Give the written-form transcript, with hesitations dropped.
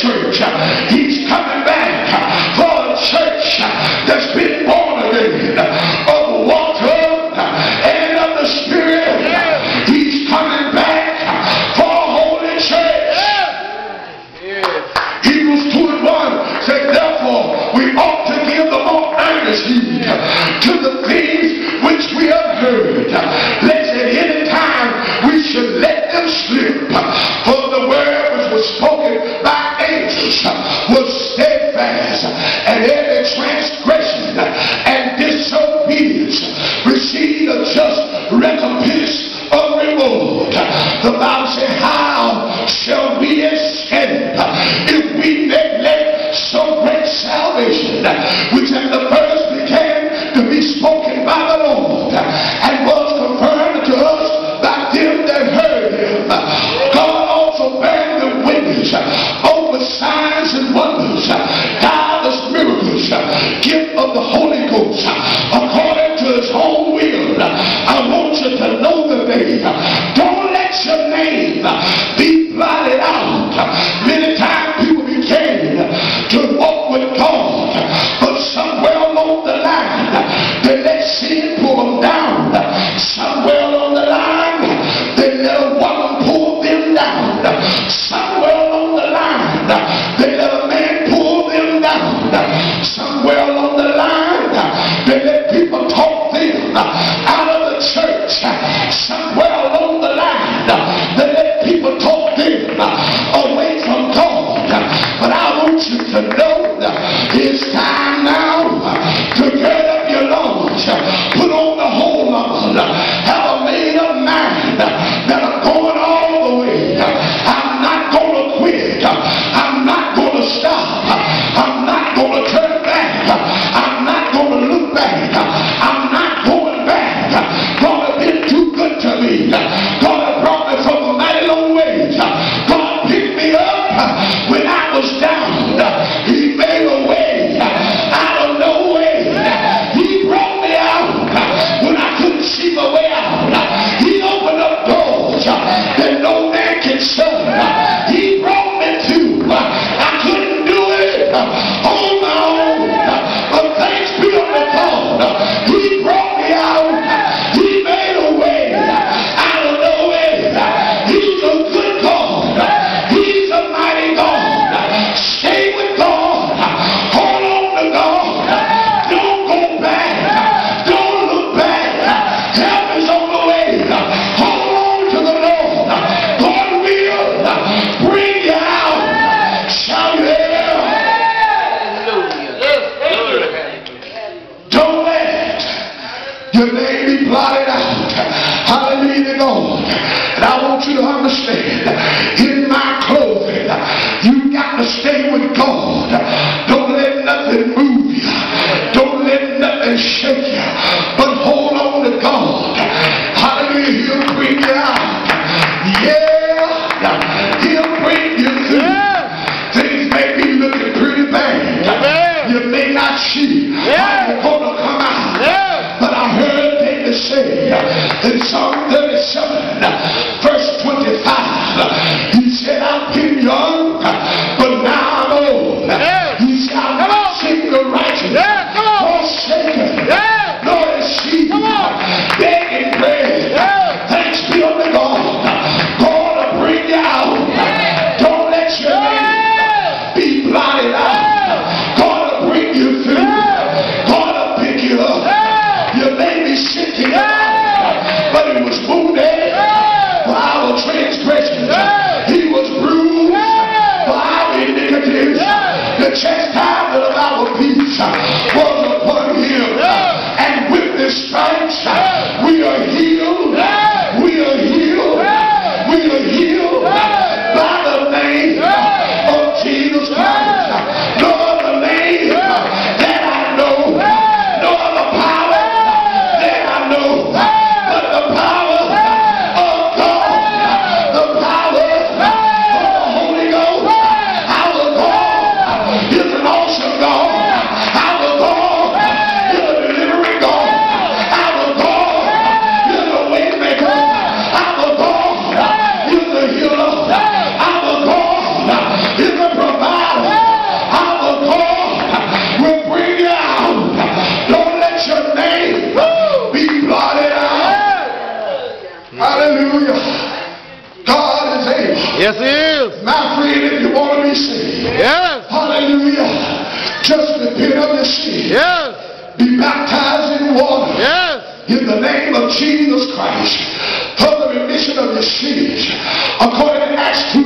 church. He's coming back for a church that's been born again of water and of the Spirit. He's coming back for a holy church. Hebrews 2:1 said, therefore we ought to give the more earnest heed to the things which we have heard, lest at any time we should let them slip. For the word which was spoken by angels was steadfast, and every transgression and disobedience received a just recompense of reward. The Bible said, how shall we escape if we neglect so great salvation, which at the first began to be spoken by the Lord, and was confirmed to us by them that heard him? God also bearing the witness over signs and wonders, diverse miracles, gift of the Holy Ghost, according to his own will. I want you to know today, don't let your name be blotted out. Many times people begin to walk with God, but somewhere along the line they let sin pull them down. Somewhere along the line they let a woman pull them down. Somewhere along the line they let a man pull them down. Somewhere along the line they let people talk them out of the church. Somewhere along the line they let people talk them away from God. But I want you to know it's time now to gird up your loins, put on the whole armor, have a made up mind that I'm going all the way. I'm not going to quit. I'm not going to stop. I'm not going to turn back. I'm not going to look back. I'm not going back. God has been too good to me. God has brought me from a mighty long ways. God picked me up when I was down. He made a way out of no way. He brought me out when I couldn't see my way out. He opened up doors that no man can shut. He brought me to. I couldn't do it on my own, but thanks be unto God. He brought me out. He made a way out of no way. He's a good God. He's a mighty God. Stay with God. Hold on to God. Don't go back. Don't look back. Help is on the way. Hold on to the Lord. God will bring you out. Shout it. Don't let your name be blotted out. Hallelujah to God. And I want you to understand, in my clothing, you got to stay with God. Don't let nothing move you. Don't let nothing shake you. But hold on to God. Hallelujah. He'll bring you out. Yeah. He'll bring you through. Things may be looking pretty bad. You may not see how you're going to come out. But I heard David say in Psalm 37, verse 25, he said, I've been young, but now I'm old. He said, I've not seen the righteous forsaken, nor is she begging bread. Thanks be unto God. God will bring you out. Don't let your name be blotted out. God will bring you through. God will pick you up. You may be sick in your body, but it was wounded for our transgressions. He was bruised Hallelujah. God is able. Yes, He is. My friend, if you want to be saved. Yes. Hallelujah. Just repent of your sin. Yes. Be baptized in water. Yes. In the name of Jesus Christ. For the remission of your sins. According to Acts 2.